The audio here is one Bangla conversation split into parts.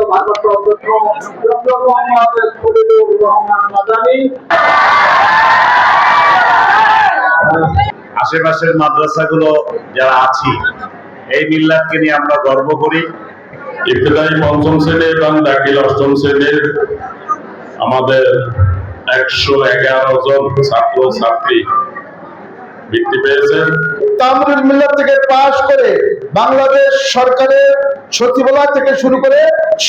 ভারপ্রাপ্ত অধ্যক্ষ ডক্টর মোহাম্মদ খলিলুর রহমান মাদানী। আশেপাশের মাদ্রাসাগুলো যারা আছি এই মিল্লাতকে নিয়ে আমরা গর্ব করি। ইবতদায়ী পঞ্চম শ্রেণী এবং দাখিল অষ্টম শ্রেণীর আমাদের 111 জন ছাত্র ছাত্রী বৃত্তি পেয়েছেন। তামরুল মিল্লাত থেকে পাশ করে বাংলাদেশ সরকারের সচিবালয় থেকে শুরু করে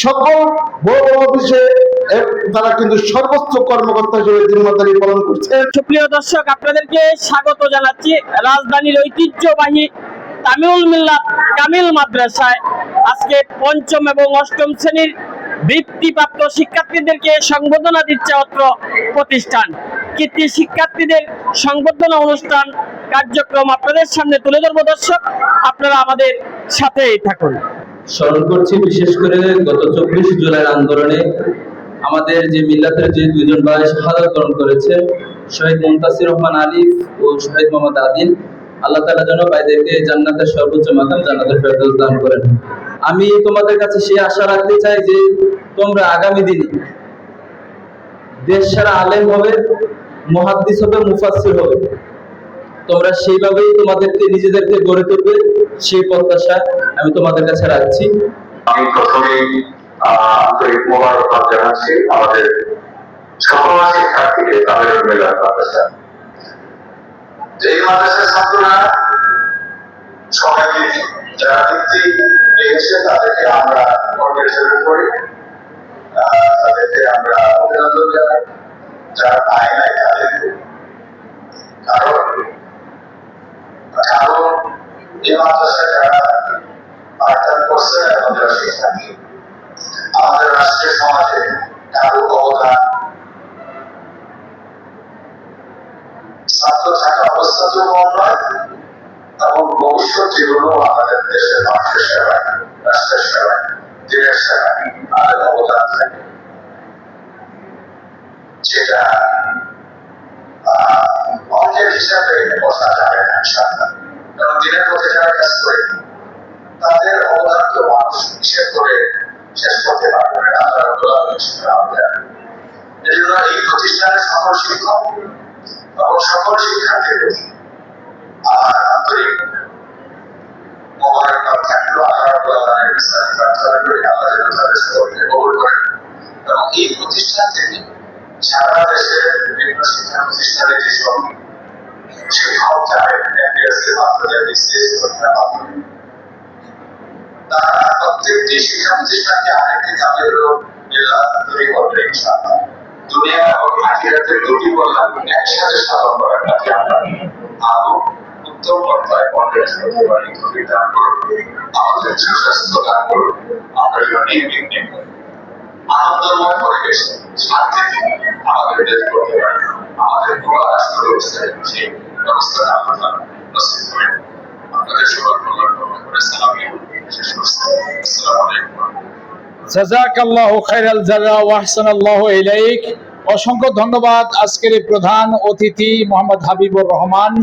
সকল বড় বড় অফিসে তারা কিন্তু সর্বোচ্চ কর্মকর্তা হিসেবে জিম্মাদারি পালন করছে। সুপ্রিয় দর্শক, আপনাদেরকে স্বাগত জানাচ্ছি রাজধানীর ঐতিহ্যবাহী তামিউল মিল্লাত কামিল মাদ্রাসায়। আজকে পঞ্চম এবং অষ্টম শ্রেণীর বৃত্তিপ্রাপ্ত শিক্ষার্থীদেরকে সংবর্ধনা দিচ্ছে অত্র প্রতিষ্ঠান। কৃতি শিক্ষার্থীদের সংবর্ধনা অনুষ্ঠান কার্যক্রম আপনাদের সামনে তুলে ধরবো। দর্শক, আপনারা আমাদের সাথেই থাকুন। স্মরণ করছি বিশেষ করে গত 24 জুলাই আন্দোলনে আমাদের যে মিল্লাতের যে দুইজন ভাই শাহাদাত বরণ করেছে, শহীদ মুনতাসির রহমান আলিফ ও শহীদ মোহাম্মদ আদিল। আল্লাহ তাআলা যেন ভাইদেরকে জান্নাতের সর্বোচ্চ মাকাম জান্নাতুল ফেরদৌস দান করেন। আমি তোমাদের কাছে সেই আশা রাখতে চাই যে তোমরা আগামী দিনে দেশ সারা আলেম হবে, মুহাদ্দিস হবে, মুফাসসির হবে। তোমরা সেইভাবেই তোমাদেরকে নিজেদেরকে গড়ে তুলবে, সেই প্রত্যাশা আমি তোমাদের কাছে রাখছি। আমি প্রথমেই আন্তরিক মোবারকবাদ জানাচ্ছি আমাদের সকল শিক্ষার্থীকে তামিউল মিল্লাত মাদ্রাসা। এই মাদ্রাসার ছাত্ররা সবাই যারা বৃত্তি পেয়েছে তাদেরকে আমরা কংগ্রেচুলেট করি, তাদেরকে আমরা অভিনন্দন জানাই। যারা পায় নাই তাদেরকে, কারণ এই মাদ্রাসায় যারা পাঠদান করছে এবং যারা শিক্ষার্থী, আমাদের রাষ্ট্রীয় সমাজে কারো অবদান ছাত্র থাকা অবস্থাতেও কম নয় এবং ভবিষ্যৎ জীবনেও আমাদের দেশের মানুষের সেবায়, রাষ্ট্রের সেবায়, দেশের সেবায় আমাদের অবদান থাকে, যেটা অঙ্কের হিসাবে বসা যাবে না। কারণ দিনের মধ্যে যারা কাজ করে তাদের অবদান তো মানুষ হিসেব করে শেষ করতে পারবে না। এই জন্য এই প্রতিষ্ঠানের সকল শিক্ষক এবং সকল শিক্ষার্থীদের আমার আন্তরিক মোবারকবাদ থাকলো। আল্লাহ যেন তাদের সকলকে কবুল করেন এবং এই প্রতিষ্ঠান থেকে সারা দেশের বিভিন্ন শিক্ষা প্রতিষ্ঠানে যেসব শিক্ষক যায় এমবিএসের মাধ্যমে, বিসিএস পরীক্ষার মাধ্যমে, তারা প্রত্যেকটি শিক্ষা প্রতিষ্ঠানকে আরেকটি তামিউল মিল্লাত তৈরি করবে ইনশাআল্লাহ। দুনিয়া এবং আখিরাতের দুটি কল্যাণ একসাথে সাধন করার কাজে আমরা আরো উত্তম পন্থায় কংগ্রেস করতে পারি। দান করুন, আমাদের সুস্বাস্থ্য দান করুন, আমরা যেন নির্বিঘ্নে আনন্দময় পরিবেশে শান্তিতে আমাদের দেশ করতে পারি। আমাদের পুরো রাষ্ট্র ব্যবস্থায় সেই ব্যবস্থা আল্লাহ নসিব করেন। আপনাদের সবার কল্যাণ কামনা করে সালাম শেষ করছি। আসসালামু আলাইকুম। জাযাকাল্লাহু খাইরাল জাযা ওয়া আহসানাল্লাহু ইলাইক। অসংখ্য ধন্যবাদ আজকের এই প্রধান অতিথি মোহাম্মদ হাবিবুর রহমান,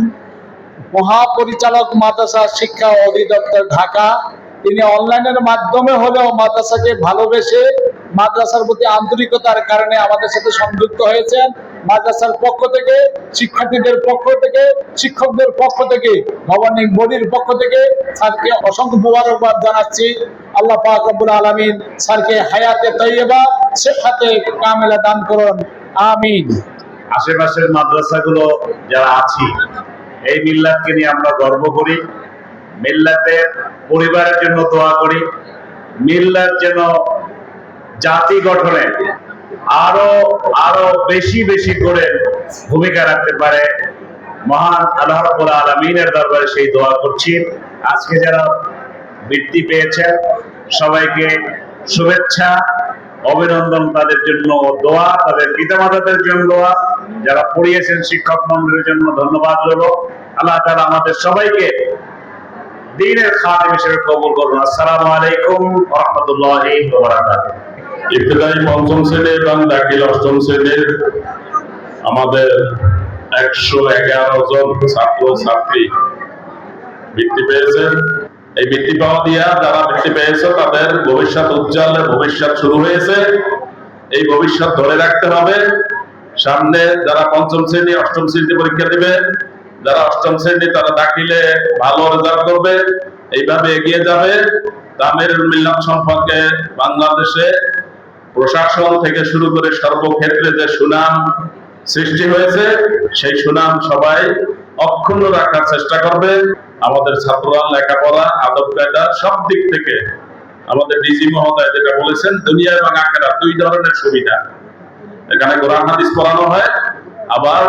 মহাপরিচালক মাদ্রাসা শিক্ষা অধিদপ্তর ঢাকা। তিনি অনলাইনের মাধ্যমে হলেও মাদ্রাসাকে ভালোবেসে মাদ্রাসার প্রতি আন্তরিকতার কারণে আমাদের সাথে সংযুক্ত হয়েছেন। মাদ্রাসার পক্ষ থেকে, শিক্ষার্থীদের পক্ষ থেকে, শিক্ষকদের পক্ষ থেকে, গভর্নিং বডির পক্ষ থেকে স্যারকে অসংখ্য মোবারকবাদ জানাচ্ছি। আল্লাহ পাক রব্বুল আলামিন স্যারকে হায়াতে তাইয়্যিবা, সিহহাতে কামিলা দান করুন, আমিন। আশেপাশের মাদ্রাসাগুলো যারা আছি এই মিল্লাতকে নিয়ে আমরা গর্ব করি। মিল্লাতের পরিবারের জন্য দোয়া করি। মিল্লাত যেন জাতি গঠনে আরো আরো বেশি বেশি করে ভূমিকা রাখতে পারে। মহান আল্লাহ রাব্বুল আলামিনের দরবারে সেই দোয়া করছি। আজকে যারা বৃত্তি পেয়েছেন সবাইকে শুভেচ্ছা, অভিনন্দন, তাদের জন্য দোয়া, তাদের পিতামাতাদের জন্য দোয়া, যারা পড়িয়েছেন শিক্ষক মন্ডলীর জন্য ধন্যবাদ রইল। আল্লাহ তাআলা আমাদের সবাইকে দ্বীনের খাদেম হিসেবে কবুল করুন। আসসালামু আলাইকুম ওয়া রাহমাতুল্লাহি ওয়া বারাকাতুহু। ইবতদায়ী পঞ্চম শ্রেণী এবং দাখিল অষ্টম শ্রেণীর আমাদের 111 জন ছাত্র ছাত্রী বৃত্তি পেয়েছেন। এই বৃত্তি পাওয়া দিয়া যারা বৃত্তি পেয়েছে তাদের ভবিষ্যৎ উজ্জ্বল, ভবিষ্যৎ শুরু হয়েছে। এই ভবিষ্যৎ ধরে রাখতে হবে। সামনে যারা পঞ্চম শ্রেণী, অষ্টম শ্রেণীতে পরীক্ষা দিবে, যারা অষ্টম শ্রেণী তারা দাখিলে ভালো রেজাল্ট করবে, এইভাবে এগিয়ে যাবে। তামিলুল মিল্লাত সম্পর্কে বাংলাদেশে প্রশাসন থেকে শুরু করে সর্বক্ষেত্রে যে সুনাম সৃষ্টি হয়েছে, সেই সুনাম সবাই অক্ষুণ্ণ রাখার চেষ্টা করবে। আমাদের ছাত্ররা লেখাপড়া, আদব কায়দা সব দিক থেকে আমাদের ডিজি মহোদয় যেটা বলেছেন, দুনিয়া এবং আখিরাত দুই ধরনের সুবিধা। এখানে কোরআন হাদিস পড়ানো হয়, আবার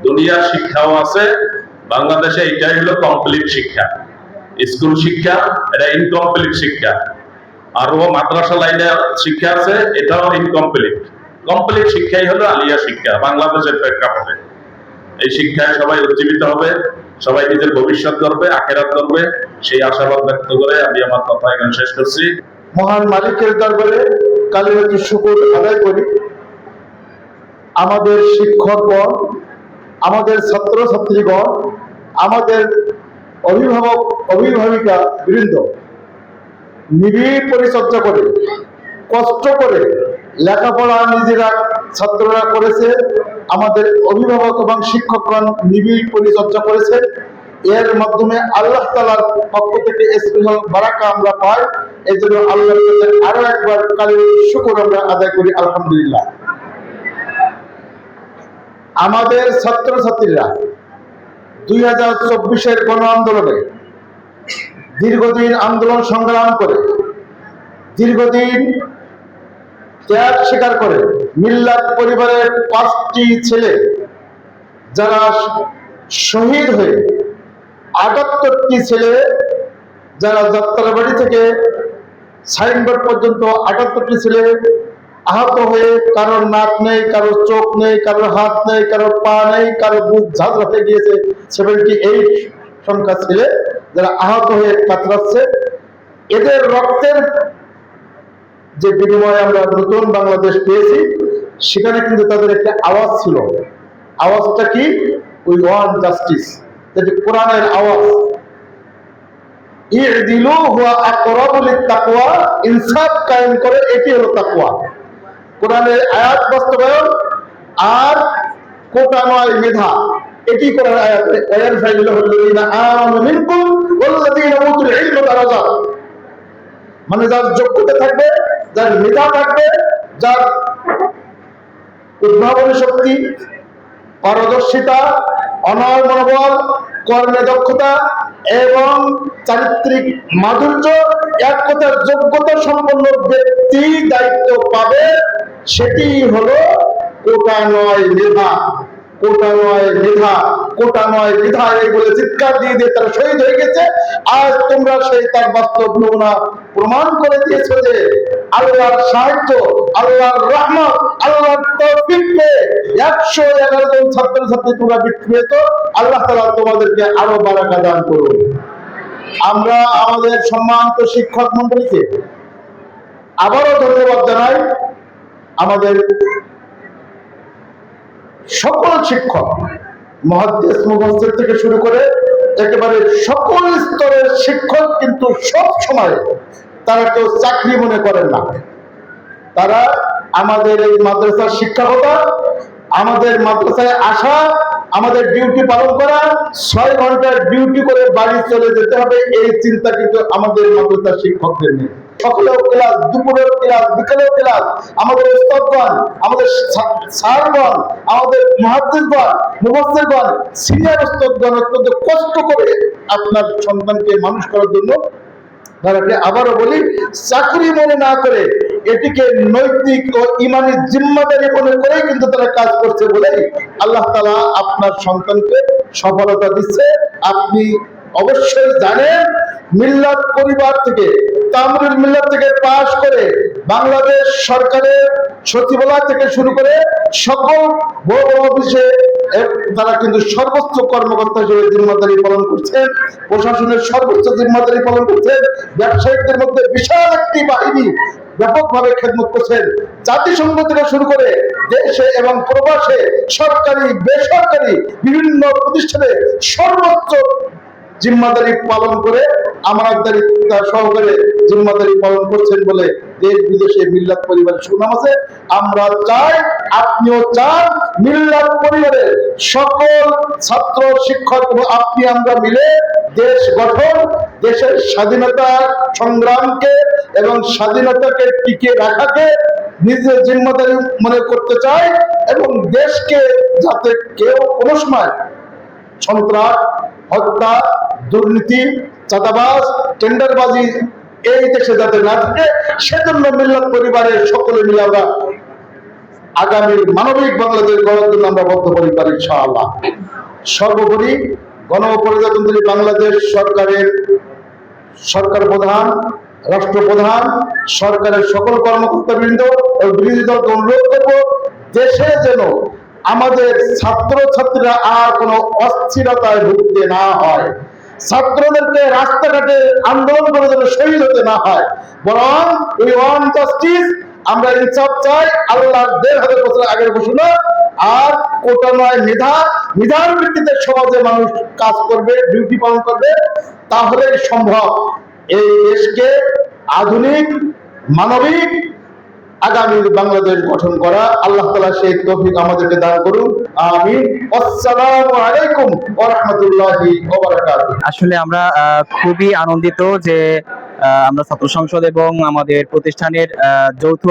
দুনিয়ার শিক্ষাও আছে। বাংলাদেশে এটাই হলো কমপ্লিট শিক্ষা। স্কুল শিক্ষা এটা ইনকমপ্লিট শিক্ষা, আরো মাদ্রাসা লাইনে শিক্ষা আছে, এটাও ইনকমপ্লিট। কমপ্লিট শিক্ষাই হলো আলিয়া শিক্ষা বাংলাদেশের প্রেক্ষাপটে। এই শিক্ষায় সবাই উজ্জীবিত হবে, সবাই নিজের ভবিষ্যৎ করবে, আখেরাত করবে, সেই আশাবাদ ব্যক্ত করে আমি আমার কথা এখানে শেষ করছি। মহান মালিকের দরবারে কালিমাতুর শুকর আদায় করি। আমাদের শিক্ষকগণ, আমাদের ছাত্রছাত্রীগণ, আমাদের অভিভাবক অভিভাবিকা বৃন্দ নিবিড় পরিচর্যা করে, কষ্ট করে লেখাপড়া নিজেরা ছাত্ররা করেছে, আমাদের অভিভাবক এবং শিক্ষকগণ নিবিড় পরিচর্যা করেছে। এর মাধ্যমে আল্লাহ তাআলার পক্ষ থেকে স্পেশাল বারাকা আমরা পাই। এই জন্য আল্লাহর কাছে আরো একবার কালিমাতুর শুকর আমরা আদায় করি, আলহামদুলিল্লাহ। আমাদের ছাত্রছাত্রীরা 2024-এর গণ আন্দোলনে দীর্ঘদিন আন্দোলন সংগ্রাম করে, দীর্ঘদিন ত্যাগ স্বীকার করে, মিল্লাত পরিবারের 5টি ছেলে যারা শহীদ হয়ে, 78টি ছেলে যারা যাত্রাবাড়ি থেকে সাইনবোর্ড পর্যন্ত 78টি ছেলে আহত হয়ে, কারোর নাক নেই, কারোর চোখ নেই, কারোর হাত নেই, কারোর পা নেই, কারোর বুক ঝাঁঝরা হয়ে গিয়েছে। 78 সংখ্যা ছেলে যারা আহত হয়ে কাতরাচ্ছে। এদের রক্তের যে বিনিময়ে আমরা নতুন বাংলাদেশ পেয়েছি, সেখানে কিন্তু তাদের একটা আওয়াজ ছিল। আওয়াজটা কি? We want justice. যেটি কোরআনের আওয়াজ, ইদিলু হুয়া আকরাবু লিত্তাকওয়া, ইনসাফ কায়েম করে, এটি হলো তাকওয়া। কোরআনের আয়াত বাস্তবায়ন আর কোটা নয় মেধা, এটি কোরআনের আয়াত। ওয়ায়ারফাইল্লাহুল্লাযীনা আমানু মিনকুম ওয়াল্লাযীনা উতুল ইলমা দারাজাত। মানে যার যোগ্যতা থাকবে, যার মেধা থাকবে, যার উদ্ভাবনী শক্তি, পারদর্শিতা, অনড় মনোবল, কর্মে দক্ষতা এবং চারিত্রিক মাধুর্য, এক কথার যোগ্যতা সম্পন্ন ব্যক্তি দায়িত্ব পাবে। সেটি হলো কোটা নয় মেধা, কোটা নয় মেধা, কোটা নয় মেধা, এই বলে চিৎকার দিয়ে দিয়ে তারা শহীদ হয়ে গেছে। আজ তোমরা সেই তার বাস্তব নমুনা প্রমাণ করে দিয়েছ যে আল্লাহর সাহায্য, আল্লাহর রহমত, আল্লাহর তৌফিক পেয়ে 111 জন ছাত্রছাত্রী তোমরা বৃত্তি পেয়েছ। আল্লাহ তাআলা তোমাদেরকে আরো বারাকা দান করুন। আমরা আমাদের সম্মানিত শিক্ষক মন্ডলীকে আবারও ধন্যবাদ জানাই। আমাদের সকল শিক্ষক, মুহাদ্দিস মুফাসসির থেকে শুরু করে একেবারে সকল স্তরের শিক্ষক কিন্তু সব সময় তারা কেউ চাকরি মনে করেন না। তারা আমাদের এই মাদ্রাসার শিক্ষকতা, আমাদের মাদ্রাসায় আসা, আমাদের ডিউটি পালন করা, 6 ঘন্টার ডিউটি করে বাড়ি চলে যেতে হবে, এই চিন্তা কিন্তু আমাদের মাদ্রাসার শিক্ষকদের নেই। সকালেও ক্লাস, দুপুরেও ক্লাস, বিকেলেও ক্লাস। আমাদের উস্তাদগণ, আমাদের স্যারগণ, আমাদের মুহাদ্দিসগণ, মুফাসসিরগণ, সিনিয়র উস্তাদগণ অত্যন্ত কষ্ট করে আপনার সন্তানকে মানুষ করার জন্য, তাদেরকে আবারও বলি, চাকরি মনে না করে এটিকে নৈতিক ও ইমানি জিম্মাদারি মনে করেই কিন্তু তারা কাজ করছে বলেই আল্লাহ তাআলা আপনার সন্তানকে সফলতা দিচ্ছে। আপনি অবশ্যই জানেন, মিল্লাত পরিবার থেকে, তামিলুল মিল্লাত থেকে পাশ করে বাংলাদেশ সরকারের সচিবালয় থেকে শুরু করে সকল বড় বড় অফিসে তারা কিন্তু সর্বোচ্চ কর্মকর্তা হিসেবে জিম্মাদারি পালন করছেন, প্রশাসনের সর্বোচ্চ জিম্মাদারি পালন করছেন, ব্যবসায়িকদের মধ্যে বিশাল একটি বাহিনী ব্যাপকভাবে খেদমত করছেন। জাতিসংঘ থেকে শুরু করে দেশে এবং প্রবাসে, সরকারি বেসরকারি বিভিন্ন প্রতিষ্ঠানে সর্বোচ্চ জিম্মাদারি পালন করে আমানতদারিতা সহকারে জিম্মাদারি পালন করছেন বলে দেশ বিদেশে মিল্লাত পরিবারের সুনাম আছে। আমরা চাই, আপনিও চান, মিল্লাত পরিবারের সকল ছাত্র শিক্ষক এবং আপনি আমরা মিলে দেশ গঠন, দেশের স্বাধীনতা সংগ্রামকে এবং স্বাধীনতাকে টিকিয়ে রাখাকে নিজের জিম্মাদারি মনে করতে চাই এবং দেশকে যাতে কেউ কোনো সময় সন্ত্রাস, হত্যা, দুর্নীতি, চাঁদাবাজ, টেন্ডারবাজি এই দেশে যাতে না থাকে সেজন্য মিল্লাত পরিবারের সকলে মিলে আমরা আগামী মানবিক বাংলাদেশ গড়ার জন্য আমরা বদ্ধপরিকর ইনশাআল্লাহ। সর্বোপরি গণপ্রজাতন্ত্রী বাংলাদেশ সরকারের সরকার প্রধান, রাষ্ট্রপ্রধান, সরকারের সকল কর্মকর্তাবৃন্দ এবং বিরোধী দলকে অনুরোধ করব, দেশে যেন আমাদের ছাত্রছাত্রীরা আর কোনো অস্থিরতায় ভুগতে না হয়, ছাত্রদেরকে রাস্তাঘাটে আন্দোলন করে যেন শহীদ হতে না হয়, বরং উই ওয়ান্ট জাস্টিস, আমরা ইনসাফ চাই, আল্লাহর ১,৫০০ বছর আগের ঘোষণা। আর কোটা নয় মেধা, মেধার ভিত্তিতে সমাজে মানুষ কাজ করবে, ডিউটি পালন করবে, তাহলেই সম্ভব এই দেশকে আধুনিক মানবিক আগামী বাংলাদেশ গঠন করা। আল্লাহ তাআলা সেই তৌফিক আমাদেরকে দান করুন, আমিন। আসসালামু আলাইকুম ওয়া রাহমাতুল্লাহি ওয়া বারাকাতুহু। আসলে আমরা খুবই আনন্দিত যে আমরা ছাত্র সংসদ এবং আমাদের প্রতিষ্ঠানের যৌথ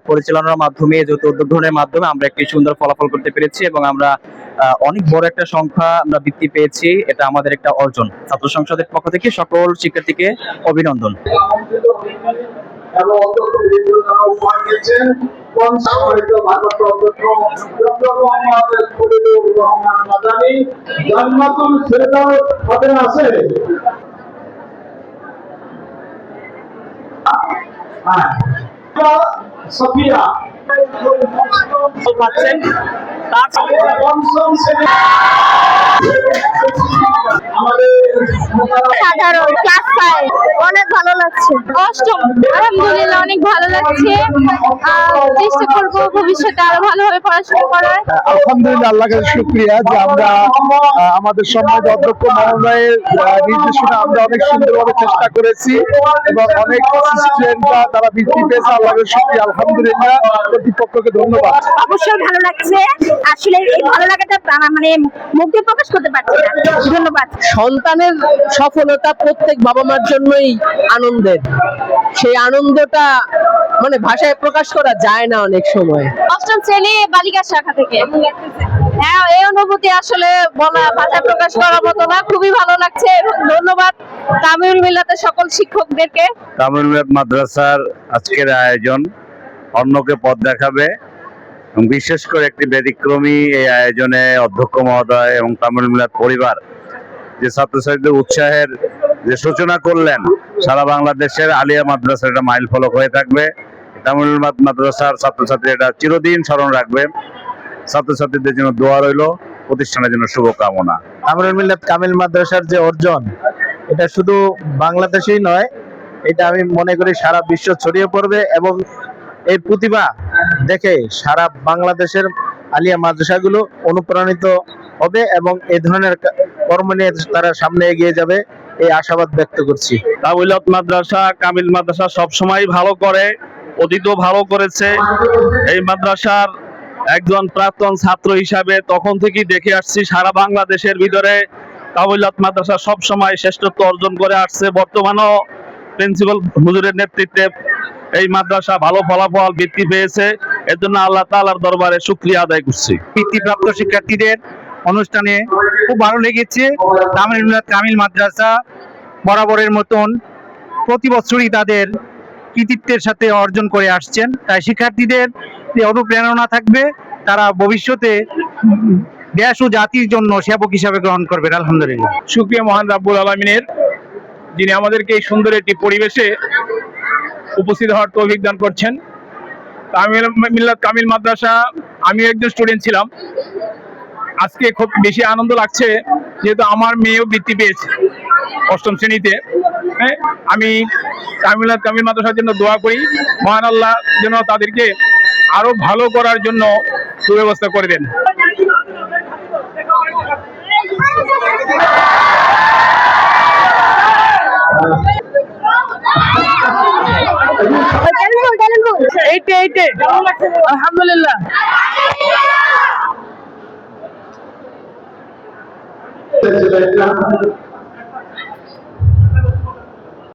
পরিচালনার মাধ্যমে, যৌথ উদ্যোগ গ্রহণের মাধ্যমে আমরা একটি সুন্দর ফলাফল করতে পেরেছি এবং আমরা অনেক বড় একটা সংখ্যা আমরা বৃত্তি পেয়েছি। এটা আমাদের একটা অর্জন। ছাত্র সংসদের পক্ষ থেকে সকল শিক্ষার্থীকে অভিনন্দন। সোফিয়া পাচ্ছেন সাধারণ ক্লাস 5 অনেক ভালো লাগছে। অষ্টম আলহামদুলিল্লাহ অনেক ভালো লাগছে। চেষ্টা করব ভবিষ্যতে আরো ভালোভাবে পড়াশোনা করার। আলহামদুলিল্লাহ, আল্লাহর কাছে শুকরিয়া যে আমরা আমাদের সম্মানিত অধ্যক্ষ মহোদয়ের নির্দেশনা আমরা অনেক সুন্দরভাবে চেষ্টা করেছি এবং অনেক স্টুডেন্টরা তারা বৃত্তি পেয়েছে। আল্লাহর কাছে শুকরিয়া, আলহামদুলিল্লাহ, কর্তৃপক্ষকে ধন্যবাদ। অবশ্যই ভালো লাগছে। আসলে এই ভালো লাগাটা মানে মুখে প্রকাশ করতে পারছি না। ধন্যবাদ। সন্তানের সফলতা প্রত্যেক বাবা মার জন্যই আনন্দের। সেই আনন্দটা মানে ভাষায় প্রকাশ করা যায় না অনেক সময়। অষ্টম শ্রেণী বালিকা শাখা থেকে। হ্যাঁ, এই অনুভূতি আসলে বলা ভাষায় প্রকাশ করার মতো না। খুবই ভালো লাগছে এবং ধন্যবাদ তামিউল মিল্লাতের সকল শিক্ষকদেরকে। তামিউল মিল্লাত মাদ্রাসার আজকের আয়োজন অন্যকে পথ দেখাবে এবং বিশেষ করে একটি ব্যতিক্রমী এই আয়োজনে অধ্যক্ষ মহোদয় এবং তামিউল মিল্লাত পরিবার যে ছাত্রছাত্রীদের উৎসাহের যে সূচনা করলেন, সারা বাংলাদেশের আলিয়া মাদ্রাসা এটা মাইল ফলক হয়ে থাকবে। তামিউল মিল্লাত মাদ্রাসার ছাত্রছাত্রী এটা চিরদিন স্মরণ রাখবে। ছাত্রছাত্রীদের জন্য দোয়া রইল, প্রতিষ্ঠানের জন্য শুভকামনা। তামিউল মিল্লাত কামিল মাদ্রাসার যে অর্জন, এটা শুধু বাংলাদেশেই নয়, এটা আমি মনে করি সারা বিশ্ব ছড়িয়ে পড়বে এবং এই প্রতিভা দেখে সারা বাংলাদেশের আলিয়া মাদ্রাসাগুলো অনুপ্রাণিত হবে এবং এই ধরনের কর্ম নিয়ে তারা সামনে এগিয়ে যাবে, এই আশাবাদ ব্যক্ত করছি। তামিউল মাদ্রাসা কামিল মাদ্রাসা সবসময় ভালো করে, অতীতও ভালো করেছে। এই মাদ্রাসার একজন প্রাক্তন ছাত্র হিসাবে তখন থেকেই দেখে আসছি সারা বাংলাদেশের ভিতরে তামিউল মাদ্রাসা সবসময় শ্রেষ্ঠত্ব অর্জন করে আসছে। বর্তমানেও প্রিন্সিপাল হুজুরের নেতৃত্বে এই মাদ্রাসা ভালো ফলাফল বৃদ্ধি পেয়েছে। এর জন্য আল্লাহ তাআলার দরবারে শুকরিয়া আদায় করছি। বৃত্তিপ্রাপ্ত শিক্ষার্থীদের অনুষ্ঠানে খুব ভালো লেগেছে। তামিউল মিল্লাত কামিল মাদ্রাসা বরাবরের মতন প্রতি বছরই তাদের কৃতিত্বের সাথে অর্জন করে আসছেন। তাই শিক্ষার্থীদের যে অনুপ্রেরণা থাকবে, তারা ভবিষ্যতে দেশ ও জাতির জন্য সেবক হিসাবে গ্রহণ করবেন। আলহামদুলিল্লাহ। শুকরিয়া মহান রাব্বুল আলামিনের, যিনি আমাদেরকে এই সুন্দর একটি পরিবেশে উপস্থিত হওয়ার তৌফিক দান করছেন। তামিউল মিল্লাত কামিল মাদ্রাসা, আমি একজন স্টুডেন্ট ছিলাম। আজকে খুব বেশি আনন্দ লাগছে যেহেতু আমার মেয়েও বৃত্তি পেয়েছে অষ্টম শ্রেণীতে। আমি তামিউল মিল্লাত কামিল মাদ্রাসার জন্য দোয়া করি, মহান আল্লাহ যেন তাদেরকে আরো ভালো করার জন্য সুব্যবস্থা করে দেন। এইটে আলহামদুলিল্লাহ। সেটা